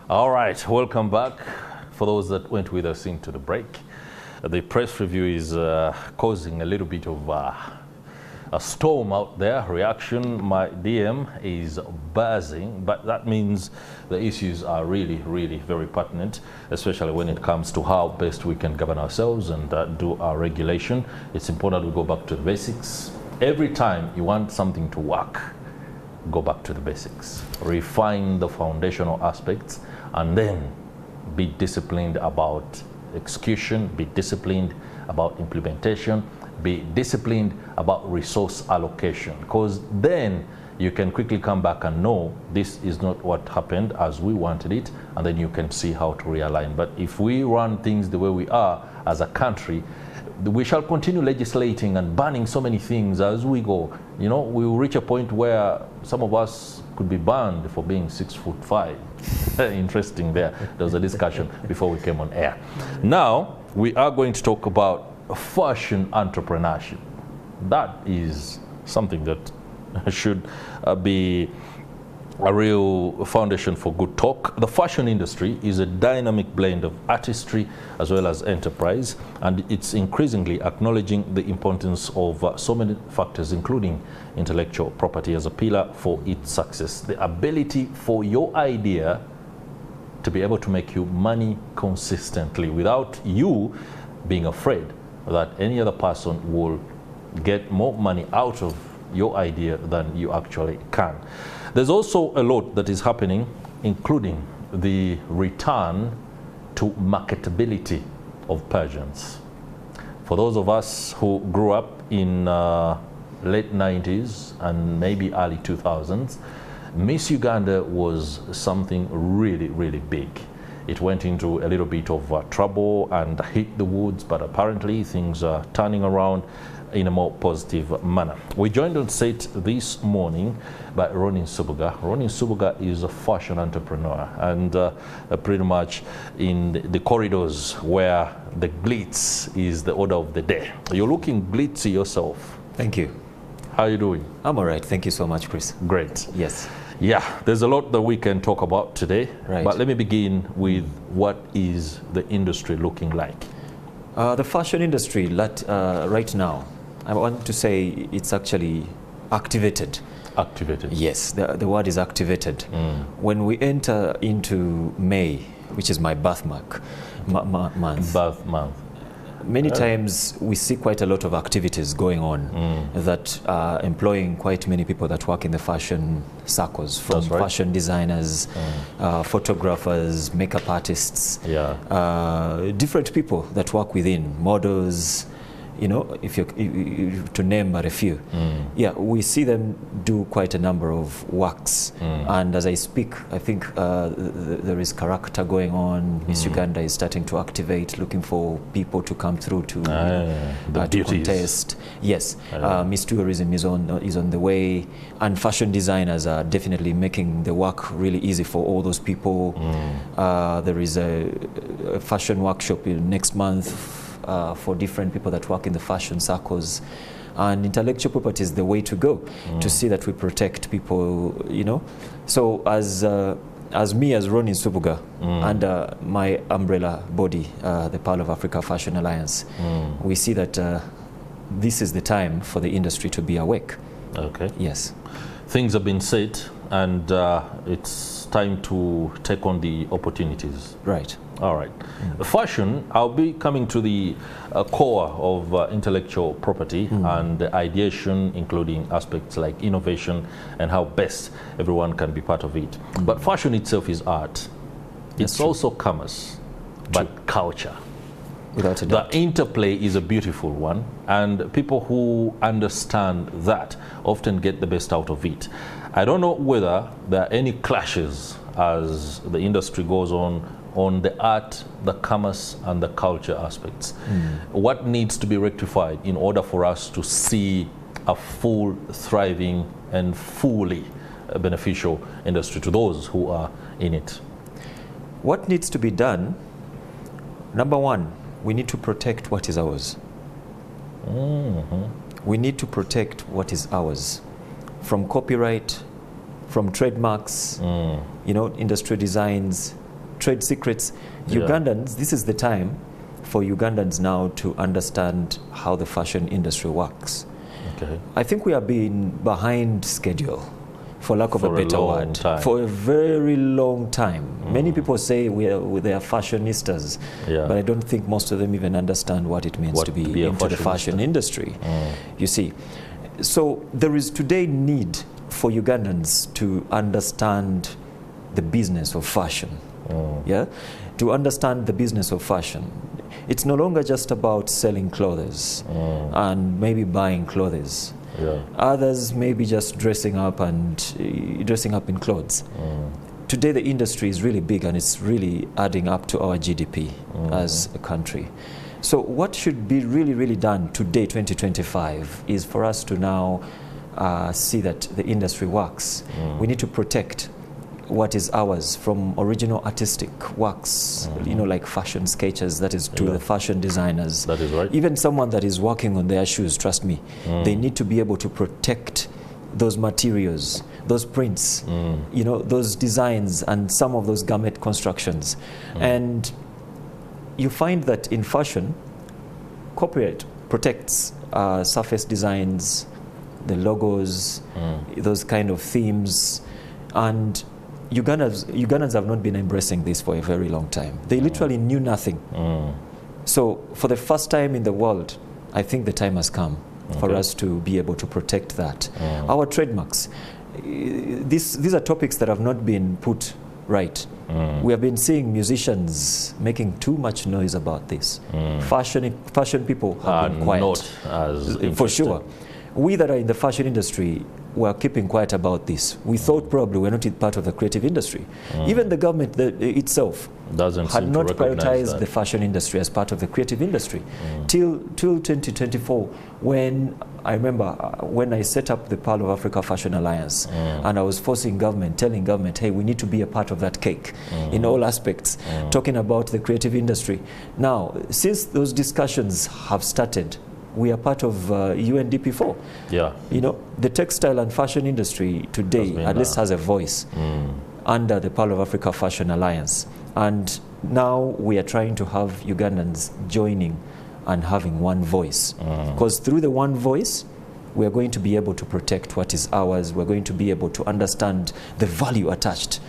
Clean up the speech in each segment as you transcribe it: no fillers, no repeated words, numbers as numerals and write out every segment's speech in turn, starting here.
All right, welcome back. For those that went with us into the break, the press review is causing a little bit of a storm out there. Reaction, my DM is buzzing, but that means the issues are really, really very pertinent, especially when it comes to how best we can govern ourselves and do our regulation. It's important we go back to the basics. Every time you want something to work, go back to the basics. Refine the foundational aspects and then be disciplined about execution, be disciplined about implementation, be disciplined about resource allocation, because then you can quickly come back and know this is not what happened as we wanted it, and then you can see how to realign. But if we run things the way we are as a country, we shall continue legislating and banning so many things as we go. You know, we will reach a point where some of us could be banned for being 6'5". Interesting there. There was a discussion before we came on air. Now, we are going to talk about fashion entrepreneurship. That is something that should be a real foundation for good talk. The fashion industry is a dynamic blend of artistry as well as enterprise, and it's increasingly acknowledging the importance of so many factors, including intellectual property as a pillar for its success. The ability for your idea to be able to make you money consistently without you being afraid that any other person will get more money out of your idea than you actually can. There's also a lot that is happening, including the return to marketability of pageants. For those of us who grew up in late 90s and maybe early 2000s, Miss Uganda was something really, really big. It went into a little bit of trouble and hit the woods, but apparently things are turning around in a more positive manner. We joined on set this morning by Ronnie Nsubuga. Ronnie Nsubuga is a fashion entrepreneur and pretty much in the corridors where the glitz is the order of the day. You're looking glitzy yourself. Thank you. How are you doing? I'm all right. Thank you so much, Chris. Great. Yes. Yeah, there's a lot that we can talk about today, right. But let me begin with what is the industry looking like? The fashion industry right now, I want to say it's actually activated. Activated? Yes, the word is activated. When we enter into May, which is my birth month. Birth month. Many times we see quite a lot of activities going on that are employing quite many people that work in the fashion circles, from fashion designers, photographers, makeup artists, different people that work within, models, you know, if to name but a few. Yeah, we see them do quite a number of works. And as I speak, I think there is character going on. Miss Uganda is starting to activate, looking for people to come through to contest. Yes, Miss Tourism is on the way, and fashion designers are definitely making the work really easy for all those people. There is a fashion workshop next month for different people that work in the fashion circles, and intellectual property is the way to go to see that we protect people, you know. So as me, as Ronnie Nsubuga, under my umbrella body, the Pearl of Africa Fashion Alliance, we see that this is the time for the industry to be awake. Okay. Yes. Things have been said, and it's time to take on the opportunities. Right. All right. Fashion, I'll be coming to the core of intellectual property and ideation, including aspects like innovation and how best everyone can be part of it. But fashion itself is art. It's also commerce, but culture. Without a doubt. The interplay is a beautiful one, and people who understand that often get the best out of it. I don't know whether there are any clashes as the industry goes on the art, the commerce, and the culture aspects. What needs to be rectified in order for us to see a full, thriving, and fully beneficial industry to those who are in it? What needs to be done? Number one, we need to protect what is ours. We need to protect what is ours, from copyright, from trademarks, you know, industry designs, trade secrets. Ugandans, this is the time for Ugandans now to understand how the fashion industry works. Okay. I think we are being behind schedule, for lack of a better word, for a very long time. Many people say they are fashionistas, but I don't think most of them even understand what it means to be into the fashion industry. You see, so there is today need for Ugandans to understand the business of fashion. To understand the business of fashion. It's no longer just about selling clothes and maybe buying clothes. Others maybe just dressing up in clothes. Today the industry is really big and it's really adding up to our GDP as a country. So what should be really done today, 2025, is for us to now see that the industry works. We need to protect what is ours from original artistic works, like fashion sketches, that is to the fashion designers. That is right. Even someone that is working on their shoes, trust me, they need to be able to protect those materials, those prints, those designs and some of those garment constructions. And you find that in fashion, corporate protects surface designs, the logos, those kind of themes, and Ugandans have not been embracing this for a very long time. They literally knew nothing. So for the first time in the world, I think the time has come for us to be able to protect that. Our trademarks, these are topics that have not been put right. We have been seeing musicians making too much noise about this. Fashion people have been quiet. Not as for sure. We that are in the fashion industry were keeping quiet about this. We thought probably we're not part of the creative industry. Even the government itself had not prioritized the fashion industry as part of the creative industry till 2024, when I remember when I set up the Pearl of Africa Fashion Alliance, and I was telling government, hey, we need to be a part of that cake in all aspects, talking about the creative industry. Now, since those discussions have started, we are part of UNDP4. The textile and fashion industry today at least has a voice under the Pearl of Africa Fashion Alliance. And now we are trying to have Ugandans joining and having one voice. Because through the one voice, we are going to be able to protect what is ours. We're going to be able to understand the value attached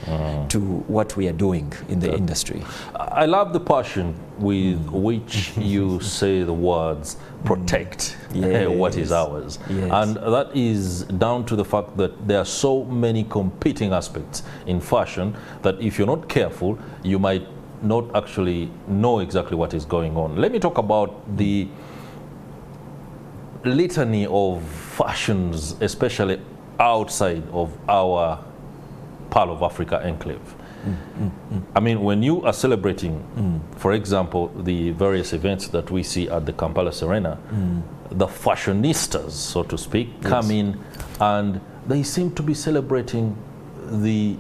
to what we are doing in the industry. I love the passion with which you say the words protect what is ours. And that is down to the fact that there are so many competing aspects in fashion that if you're not careful, you might not actually know exactly what is going on. Let me talk about the litany of fashions, especially outside of our Pearl of Africa enclave. I mean, when you are celebrating, for example, the various events that we see at the Kampala Serena, the fashionistas, so to speak, come in and they seem to be celebrating the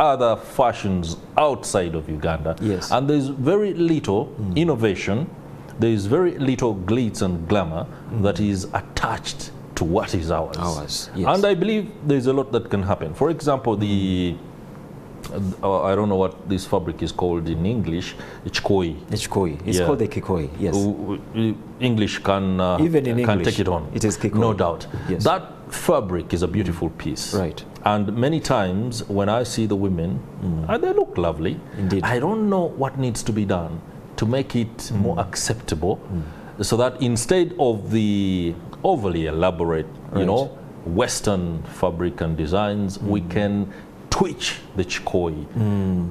other fashions outside of Uganda. And there's very little innovation, there is very little glitz and glamour that is attached to what is ours. And I believe there's a lot that can happen. For example, the I don't know what this fabric is called in English. Chikoi. It's called the kikoi. English can even in can English, take it on. It is kikoi. No doubt. That fabric is a beautiful piece. And many times when I see the women, and they look lovely. Indeed. I don't know what needs to be done to make it more acceptable, so that instead of the overly elaborate, Western fabric and designs, we can twitch the chikoi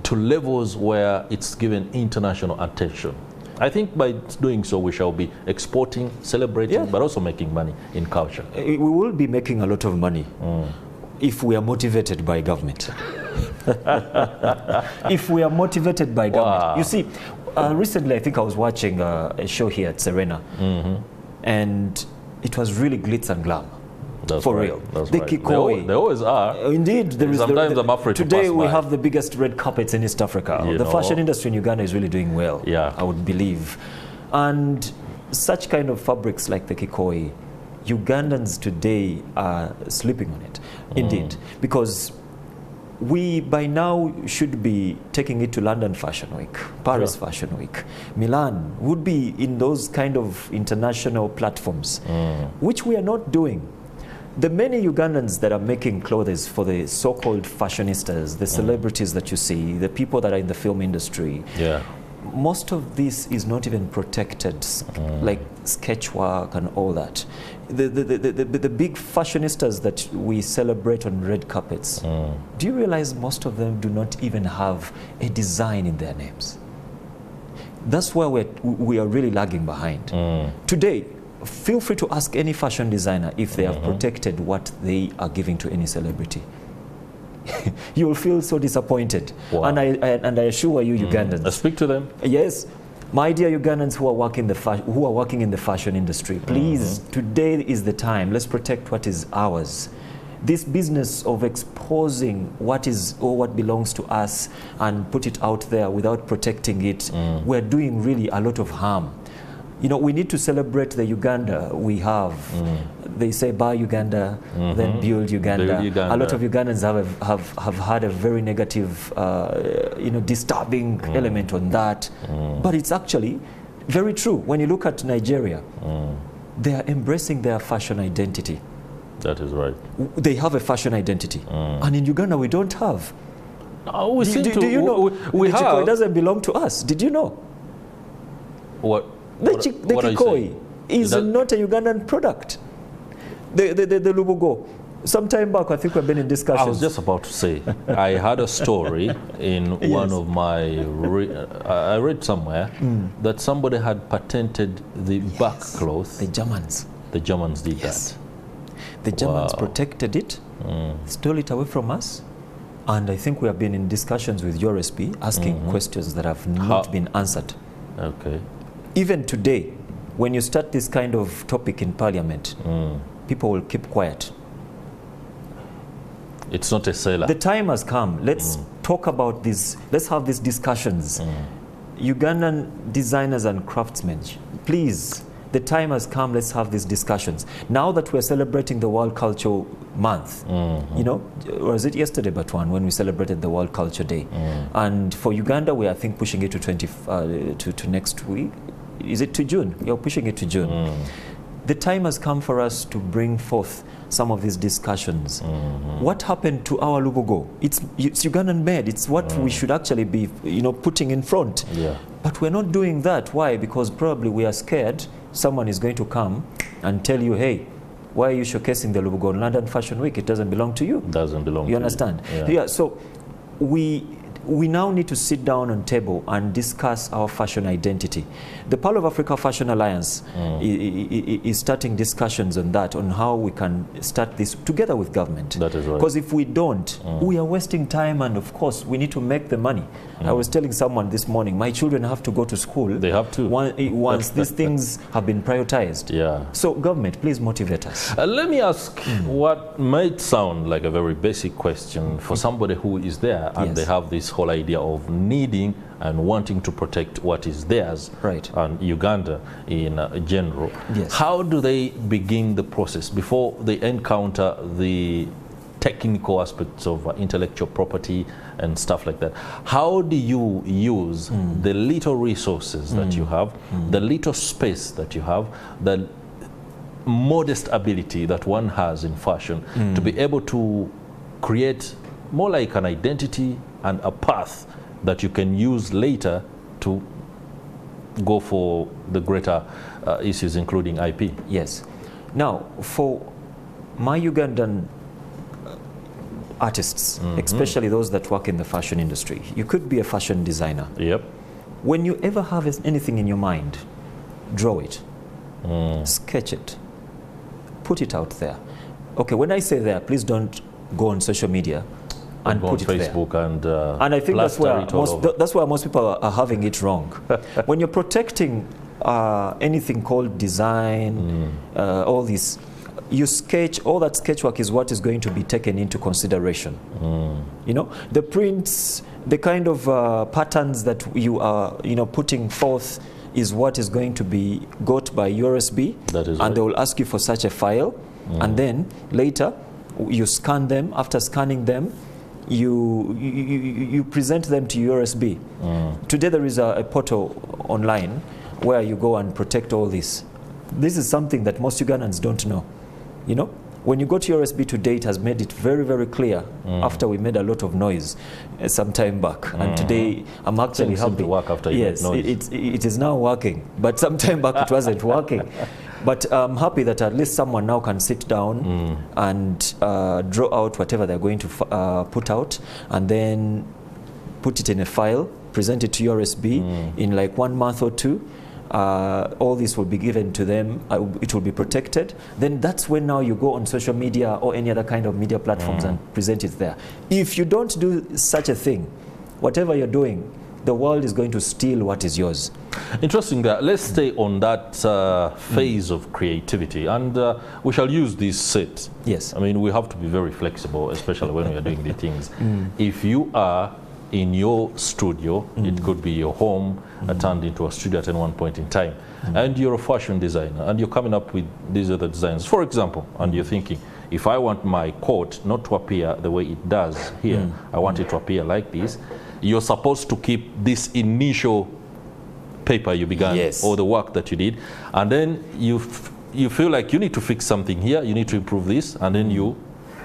to levels where it's given international attention. I think by doing so, we shall be exporting, celebrating, but also making money in culture. We will be making a lot of money if we are motivated by government. If we are motivated by government. You see, recently I think I was watching a show here at Serena, and it was really glitz and glam. For real. The kikoi. They always are. Indeed. There is sometimes I'm afraid today to we have the biggest red carpets in East Africa. The fashion industry in Uganda is really doing well, I would believe. And such kind of fabrics like the kikoi, Ugandans today are sleeping on it. Indeed. Because we by now should be taking it to London Fashion Week, Paris Fashion Week, Milan, would be in those kind of international platforms, which we are not doing. The many Ugandans that are making clothes for the so-called fashionistas, the celebrities that you see, the people that are in the film industry, most of this is not even protected, like sketch work and all that. The big fashionistas that we celebrate on red carpets, do you realize most of them do not even have a design in their names? That's where we are really lagging behind. Today, feel free to ask any fashion designer if they have protected what they are giving to any celebrity. You will feel so disappointed. Wow. And I assure you, Ugandans. I speak to them. Yes. My dear Ugandans who are working in the fashion industry, please, today is the time. Let's protect what is ours. This business of exposing what is or what belongs to us and put it out there without protecting it, we're doing really a lot of harm. You know, we need to celebrate the Uganda we have. They say buy Uganda, then build Uganda. A lot of Ugandans have had a very negative, disturbing element on that. But it's actually very true. When you look at Nigeria, they are embracing their fashion identity. That is right. They have a fashion identity. And in Uganda, we don't have. Do you know? We have. It doesn't belong to us. Did you know? What? The Kikoi is not a Ugandan product. The Lubugo. Sometime back, I think we've been in discussions. I was just about to say, I had a story in one of my, I read somewhere that somebody had patented the back cloth. The Germans. The Germans did that. The Germans protected it, stole it away from us, and I think we have been in discussions with URSP asking questions that have not been answered. Okay. Even today, when you start this kind of topic in Parliament, people will keep quiet. It's not a seller. The time has come. Let's talk about this. Let's have these discussions. Ugandan designers and craftsmen, please, the time has come. Let's have these discussions. Now that we're celebrating the World Culture Month, you know, or was it yesterday, but when we celebrated the World Culture Day? And for Uganda, we are, I think, pushing it to next week. Is it to June? You're pushing it to June. The time has come for us to bring forth some of these discussions. What happened to our Lubugo? It's Ugandan made. It's what we should actually be, putting in front. But we're not doing that. Why? Because probably we are scared someone is going to come and tell you, hey, why are you showcasing the Lubugo on London Fashion Week? It doesn't belong to you. It doesn't belong to you. You understand? Yeah. So we now need to sit down on table and discuss our fashion identity. The Pearl of Africa Fashion Alliance is starting discussions on that, on how we can start this together with government. That is right. Because if we don't, we are wasting time, and of course we need to make the money. I was telling someone this morning, my children have to go to school. They have to. Once these things have been prioritized. So government, please motivate us. Let me ask what might sound like a very basic question for somebody who is there and they have this whole idea of needing and wanting to protect what is theirs, and Uganda in general. How do they begin the process before they encounter the technical aspects of intellectual property and stuff like that? How do you use the little resources that you have, the little space that you have, the modest ability that one has in fashion to be able to create more like an identity and a path that you can use later to go for the greater issues, including IP? Yes. Now, for my Ugandan artists, especially those that work in the fashion industry, you could be a fashion designer. When you ever have anything in your mind, draw it, sketch it, put it out there. Okay, when I say there, please don't go on social media and put it Facebook there. And I think that's where most people are having it wrong. When you're protecting anything called design, all this, you sketch, all that sketch work is what is going to be taken into consideration. You know, the prints, the kind of patterns that you are, putting forth is what is going to be got by URSB, and they will ask you for such a file, and then later you scan them. After scanning them, you present them to USB. Today there is a portal online where you go and protect all this. This is something that most Ugandans don't know. You know, when you go to USB today, it has made it very, very clear after we made a lot of noise some time back. And today I'm actually happy. To work after you made noise. It is now working, but some time back it wasn't working. But I'm happy that at least someone now can sit down and draw out whatever they're going to put out, and then put it in a file, present it to USB in like 1 month or 2. All this will be given to them, it will be protected. Then that's when now you go on social media or any other kind of media platforms and present it there. If you don't do such a thing, whatever you're doing, the world is going to steal what is yours. Interesting. Let's stay on that phase of creativity, and we shall use this set. Yes. I mean, we have to be very flexible, especially when we are doing the things. If you are in your studio, it could be your home, turned into a studio at any one point in time, and you're a fashion designer, and you're coming up with these other designs, for example, and you're thinking, if I want my coat not to appear the way it does here, I want it to appear like this, you're supposed to keep this initial paper you began, or the work that you did, and then you feel like you need to fix something here, you need to improve this, and then you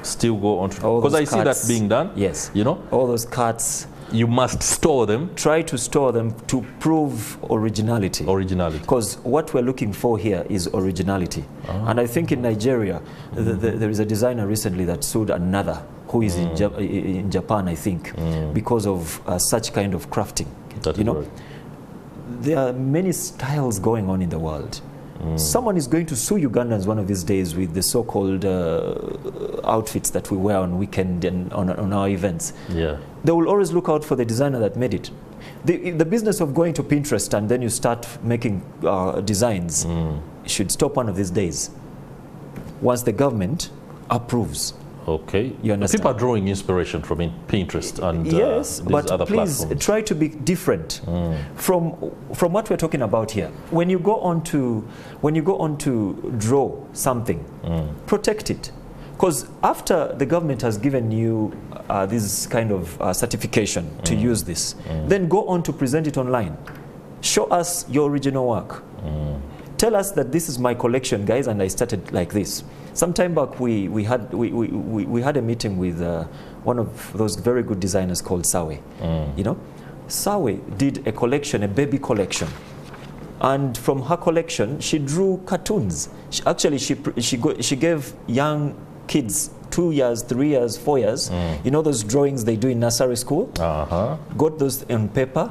still go on, because I see that being done. Yes. You know, all those cuts, you must store them. Try to store them to prove originality. Because what we're looking for here is originality. And I think in Nigeria, there is a designer recently that sued another who is in Japan, I think, because of such kind of crafting. That you know, right. There are many styles going on in the world. Someone is going to sue Ugandans one of these days with the so-called outfits that we wear on weekend and on our events. Yeah. They will always look out for the designer that made it. The business of going to Pinterest and then you start making designs should stop one of these days, once the government approves. Okay. You understand? People are drawing inspiration from Pinterest and yes, these but other please platforms. try to be different from what we're talking about here. When you go on to draw something, protect it, because after the government has given you this kind of certification to use this, then go on to present it online. Show us your original work. Tell us that this is my collection, guys, and I started like this. Some time back, we had a meeting with one of those very good designers called Sawe. You know, Sawe did a collection, a baby collection, and from her collection, she drew cartoons. She gave young kids 2 years, 3 years, 4 years. You know those drawings they do in nursery school. Got those on paper,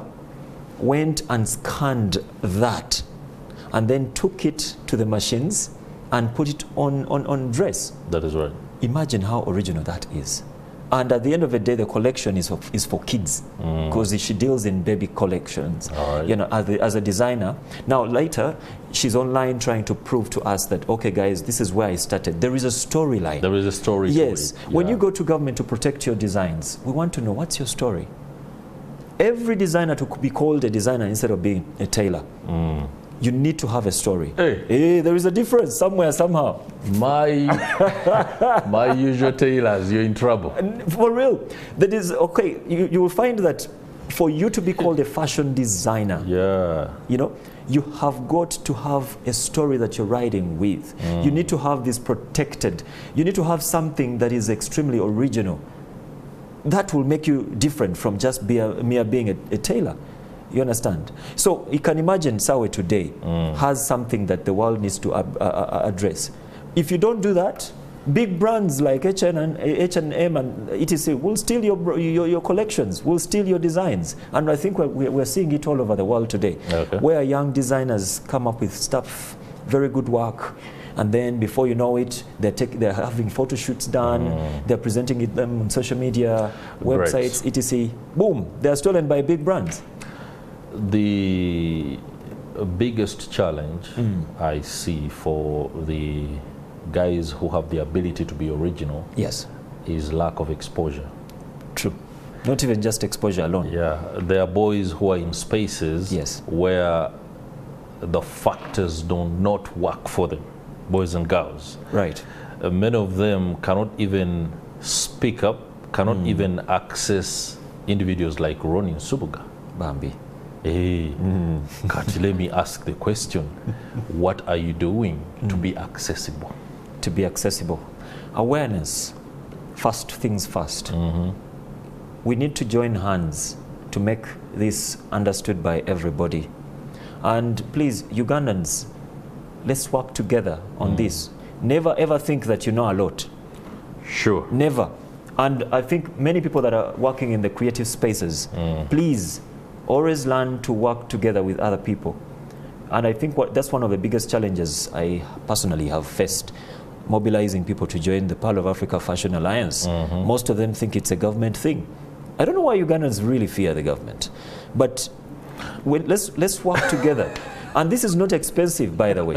went and scanned that, and then took it to the machines and put it on dress. That is right. Imagine how original that is. And at the end of the day, the collection is for kids, because she deals in baby collections. Right. You know, as a designer. Now later, she's online trying to prove to us that, okay, guys, this is where I started. There is a storyline. There is a story. Yes. To it. When you go to government to protect your designs, we want to know what's your story. Every designer to be called a designer instead of being a tailor. You need to have a story. Hey, there is a difference somewhere, somehow. My usual tailors, you're in trouble. For real. That is, okay, you will find that for you to be called a fashion designer, you know, you have got to have a story that you're riding with. You need to have this protected. You need to have something that is extremely original. That will make you different from just mere being a tailor. You understand? So you can imagine Sawe today has something that the world needs to address. If you don't do that, big brands like H&M and etc. will steal your collections, will steal your designs. And I think we're seeing it all over the world today, where young designers come up with stuff, very good work, and then before you know it, they're having photo shoots done, they're presenting them on social media, websites, etc. Boom, they're stolen by big brands. The biggest challenge I see for the guys who have the ability to be original is lack of exposure. True. Not even just exposure alone. Yeah, there are boys who are in spaces where the factors do not work for them, boys and girls. Right. Many of them cannot even speak up, cannot even access individuals like Ronnie Nsubuga. Bambi. Hey, Kati, let me ask the question. What are you doing to be accessible? To be accessible. Awareness. First things first. We need to join hands to make this understood by everybody. And please, Ugandans, let's work together on this. Never ever think that you know a lot. Sure. Never. And I think many people that are working in the creative spaces, please always learn to work together with other people. And I think that's one of the biggest challenges I personally have faced, mobilizing people to join the Pearl of Africa Fashion Alliance. Most of them think it's a government thing. I don't know why Ugandans really fear the government, but let's work together. And this is not expensive, by the way.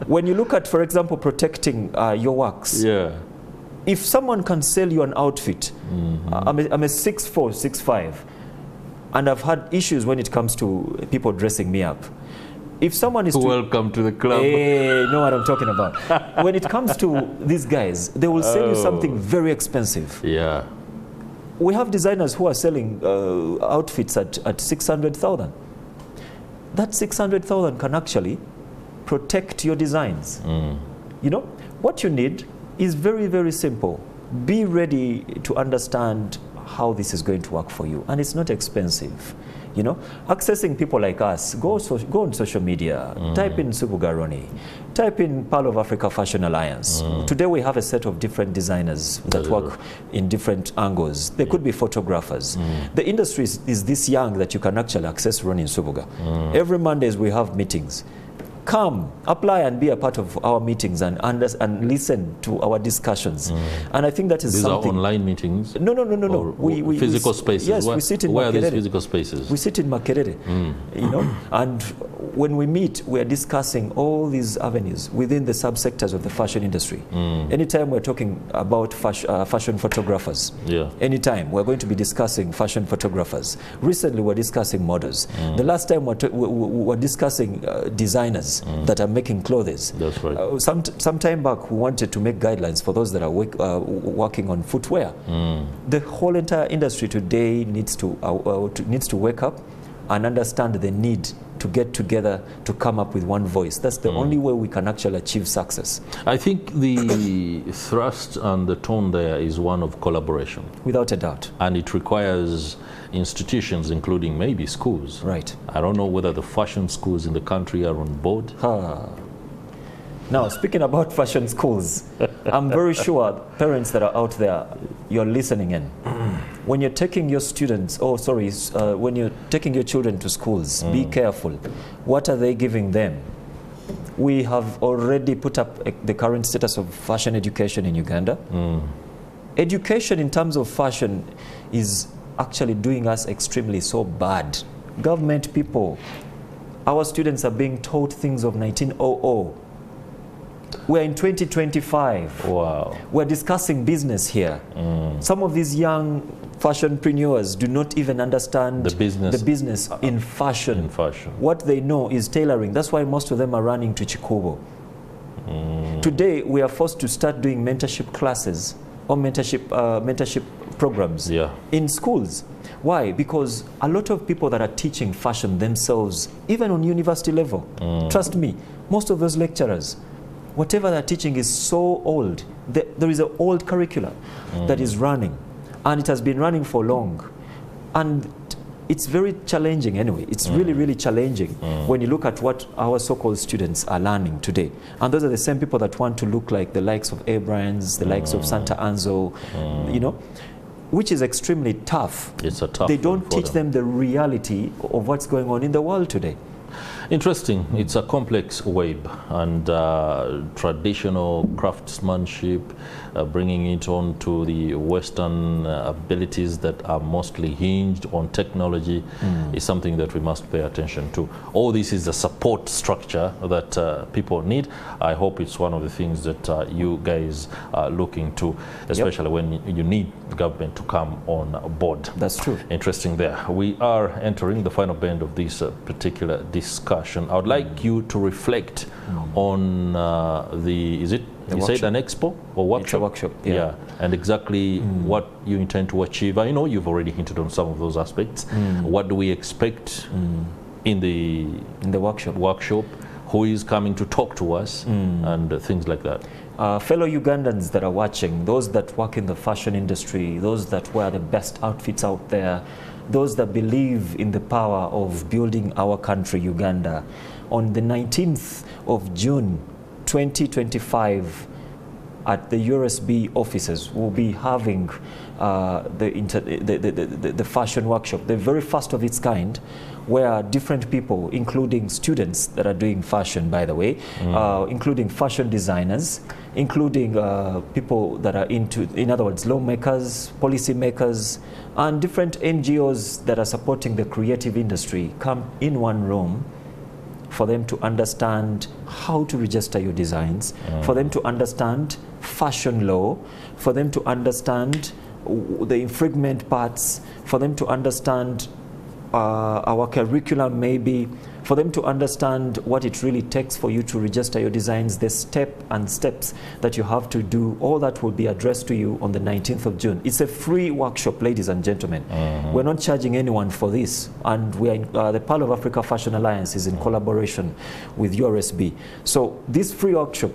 When you look at, for example, protecting your works, if someone can sell you an outfit, I'm a 6'4", 6'5", and I've had issues when it comes to people dressing me up. If someone is welcome to the club. You know what I'm talking about. When it comes to these guys, they will sell you something very expensive. Yeah. We have designers who are selling outfits at 600,000. That 600,000 can actually protect your designs. You know, what you need is very, very simple. Be ready to understand how this is going to work for you, and it's not expensive. You know, accessing people like us, go on social media, type in Nsubuga Ronnie, type in Pearl of Africa Fashion Alliance. Today we have a set of different designers that work in different angles. They could be photographers. The industry is this young that you can actually access Ronnie Nsubuga. Every Mondays we have meetings. Come, apply and be a part of our meetings and listen to our discussions. And I think that is something. These are online meetings? No. We physical spaces? Yes, we sit in Where Makerere. are these physical spaces? We sit in Makerere, you know, and when we meet, we are discussing all these avenues within the subsectors of the fashion industry. Anytime we're talking about fashion photographers, anytime we're going to be discussing fashion photographers. Recently, we're discussing models. The last time we're discussing designers that are making clothes. That's right. Some time back, we wanted to make guidelines for those that are working on footwear. The whole entire industry today needs to wake up and understand the need to get together to come up with one voice. That's the only way we can actually achieve success. I think the thrust and the tone there is one of collaboration. Without a doubt. And it requires institutions, including maybe schools. Right. I don't know whether the fashion schools in the country are on board. Now, speaking about fashion schools, I'm very sure parents that are out there, you're listening in. When you're taking your students, when you're taking your children to schools, be careful. What are they giving them? We have already put up the current status of fashion education in Uganda. Education in terms of fashion is actually doing us extremely so bad. Government people, our students are being taught things of 1900. We're in 2025. Wow. We're discussing business here. Some of these young fashionpreneurs do not even understand the business in fashion. What they know is tailoring. That's why most of them are running to Chikubo. Today, we are forced to start doing mentorship classes or mentorship programs in schools. Why? Because a lot of people that are teaching fashion themselves, even on university level, trust me, most of those lecturers, whatever they're teaching is so old. There is an old curriculum that is running, and it has been running for long. And it's very challenging anyway. It's really, really challenging when you look at what our so-called students are learning today. And those are the same people that want to look like the likes of Abrams, the likes of Santa Anzo, you know, which is extremely tough. It's a tough They don't teach them the reality of what's going on in the world today. Interesting. It's a complex web, and traditional craftsmanship, bringing it on to the Western abilities that are mostly hinged on technology is something that we must pay attention to. All this is a support structure that people need. I hope it's one of the things that you guys are looking to, especially when you need the government to come on board. That's true. Interesting there. We are entering the final bend of this particular discussion. I would like you to reflect on is it You said an expo or workshop? It's a workshop, yeah. And exactly what you intend to achieve. I know you've already hinted on some of those aspects. What do we expect in the workshop? Who is coming to talk to us and things like that? Fellow Ugandans that are watching, those that work in the fashion industry, those that wear the best outfits out there, those that believe in the power of building our country, Uganda, on the 19th of June 2025 at the USB offices, we'll be having the fashion workshop, the very first of its kind, where different people, including students that are doing fashion, by the way, including fashion designers, including people that are into, in other words, lawmakers, policy makers, and different NGOs that are supporting the creative industry, come in one room for them to understand how to register your designs, for them to understand fashion law, for them to understand the infringement parts, for them to understand our curriculum maybe, for them to understand what it really takes for you to register your designs, the steps that you have to do. All that will be addressed to you on the 19th of June. It's a free workshop, ladies and gentlemen. We're not charging anyone for this, and we are the Pearl of Africa Fashion Alliance is in collaboration with URSB. So this free workshop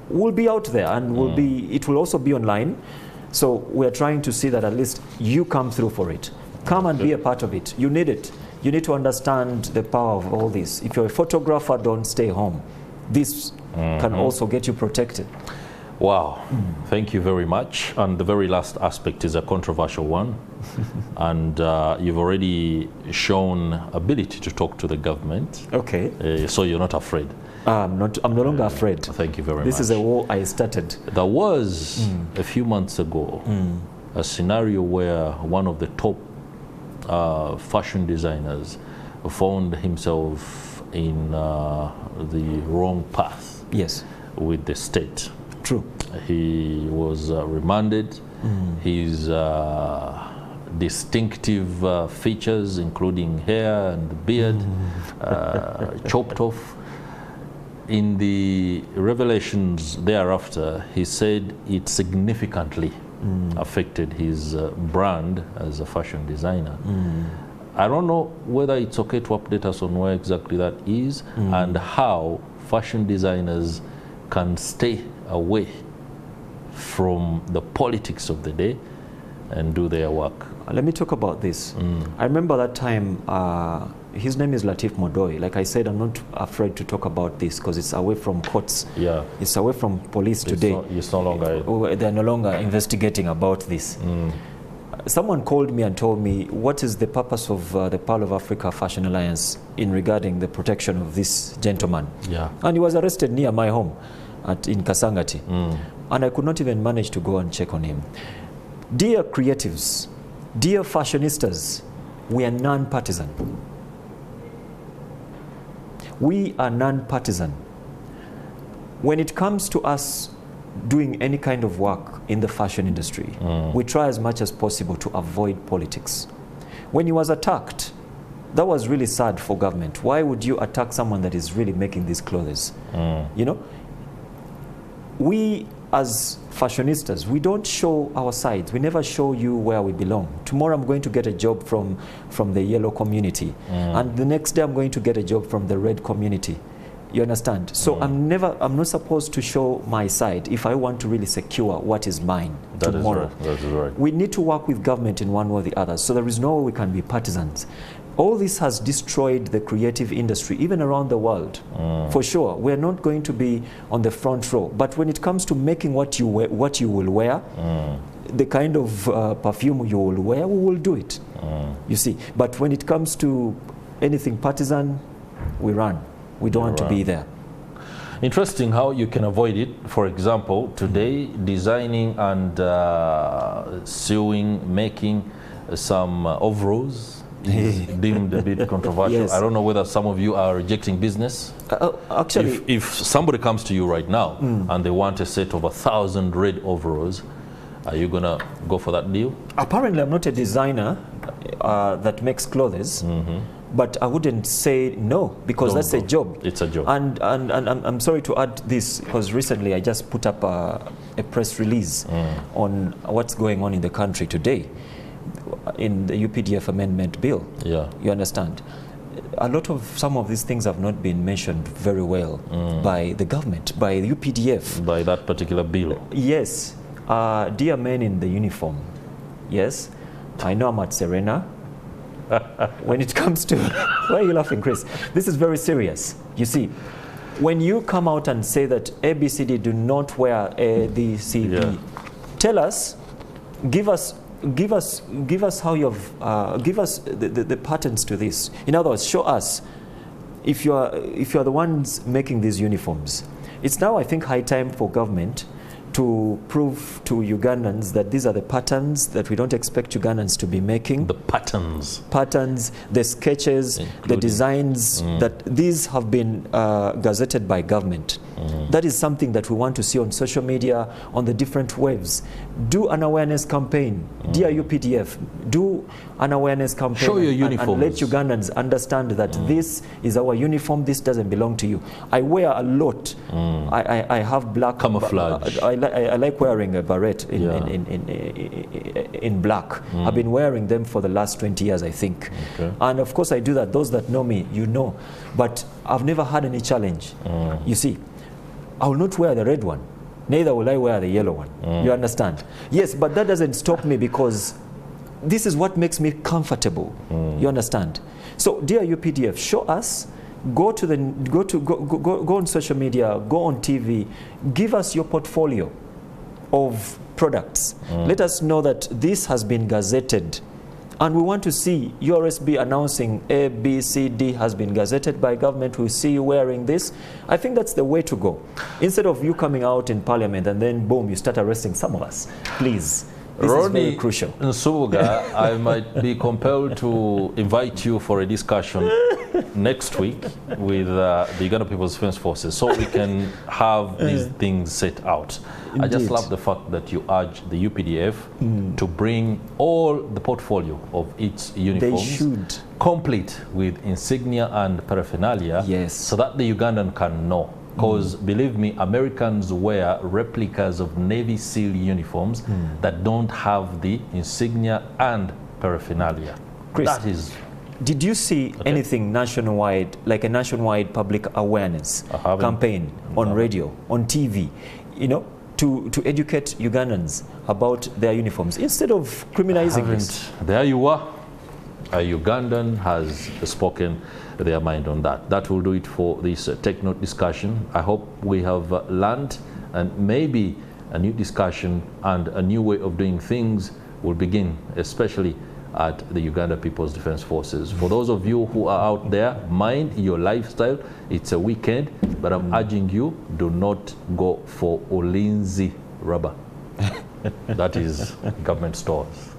will be out there, and it will also be online. So we're trying to see that at least you come through for it. Come and be a part of it. You need it. You need to understand the power of all this. If you're a photographer, don't stay home. This can also get you protected. Wow. Thank you very much. And the very last aspect is a controversial one. And you've already shown ability to talk to the government. Okay. So you're not afraid. I'm no longer afraid. Thank you very much. This is a war I started. There was, a few months ago, a scenario where one of the top fashion designers found himself in the wrong path. Yes. With the state. True. He was remanded. His distinctive features, including hair and beard, chopped off. In the revelations thereafter, he said it significantly affected his brand as a fashion designer. I don't know whether it's okay to update us on where exactly that is and how fashion designers can stay away from the politics of the day and do their work. Let me talk about this. I remember that time, his name is Latif Modoi. Like I said, I'm not afraid to talk about this because it's away from courts. Yeah. It's away from police today. It's no longer... They're no longer investigating about this. Someone called me and told me, what is the purpose of the Pearl of Africa Fashion Alliance in regarding the protection of this gentleman? Yeah. And he was arrested near my home in Kasangati. And I could not even manage to go and check on him. Dear creatives, dear fashionistas, we are non-partisan. We are non-partisan. When it comes to us doing any kind of work in the fashion industry, we try as much as possible to avoid politics. When he was attacked, that was really sad for government. Why would you attack someone that is really making these clothes? You know, we as fashionistas, we don't show our sides. We never show you where we belong. Tomorrow I'm going to get a job from the yellow community. And the next day I'm going to get a job from the red community. You understand? So I'm not supposed to show my side if I want to really secure what is mine tomorrow. That is right. We need to work with government in one way or the other. So there is no way we can be partisans. All this has destroyed the creative industry, even around the world. For sure, we're not going to be on the front row. But when it comes to making what you will wear, the kind of perfume you will wear, we will do it. You see. But when it comes to anything partisan, we run. We don't want to be there. Interesting how you can avoid it. For example, today, designing and sewing, making some overalls is deemed a bit controversial. Yes. I don't know whether some of you are rejecting business. Actually, if somebody comes to you right now and they want a set of 1,000 red overalls, Are you going to go for that deal? Apparently, I'm not a designer that makes clothes, but I wouldn't say no, because that's a job. It's a job. And I'm sorry to add this, because recently I just put up a press release on what's going on in the country today in the UPDF amendment bill. Yeah. You understand? Some of these things have not been mentioned very well by the government, by the UPDF. By that particular bill. Yes. Dear men in the uniform, yes, I know I'm at Serena. When it comes to, why are you laughing, Chris? This is very serious. You see, when you come out and say that ABCD do not wear ABCD, tell us, give us how you've, give us the patterns to this. In other words, show us if you are the ones making these uniforms. It's now, I think, high time for government to prove to Ugandans that these are the patterns that we don't expect Ugandans to be making. The patterns. Patterns, the sketches, the designs, that these have been gazetted by government. That is something that we want to see on social media, on the different waves. Do an awareness campaign. Dear UPDF, do an awareness campaign. Show your uniforms. And let Ugandans understand that this is our uniform, this doesn't belong to you. I wear a lot. I have black. Camouflage. I like wearing a beret in black. I've been wearing them for the last 20 years, I think. Okay. And of course I do that. Those that know me, you know. But I've never had any challenge. You see, I will not wear the red one. Neither will I wear the yellow one. You understand? Yes, but that doesn't stop me, because this is what makes me comfortable. You understand? So, dear UPDF, show us. Go on social media, go on TV, give us your portfolio of products. Let us know that this has been gazetted, and we want to see URSB announcing ABCD has been gazetted by government. We see you wearing this. I think that's the way to go. Instead of you coming out in Parliament and then boom, you start arresting some of us. Please. This is very crucial. Nsubuga, I might be compelled to invite you for a discussion next week with the Uganda People's Defense Forces, so we can have these things set out. Indeed. I just love the fact that you urge the UPDF to bring all the portfolio of its uniforms complete with insignia and paraphernalia, so that the Ugandan can know. Because believe me, Americans wear replicas of Navy SEAL uniforms that don't have the insignia and paraphernalia. Chris, that is. Did you see anything nationwide, like a nationwide public awareness campaign on radio, on TV, you know, to educate Ugandans about their uniforms instead of criminalizing this? There you are. A Ugandan has spoken their mind on that. That will do it for this Take Note discussion. I hope we have learned, and maybe a new discussion and a new way of doing things will begin, especially at the Uganda People's Defense Forces. For those of you who are out there, mind your lifestyle. It's a weekend, but I'm urging you, do not go for Ulinzi rubber. That is government stores.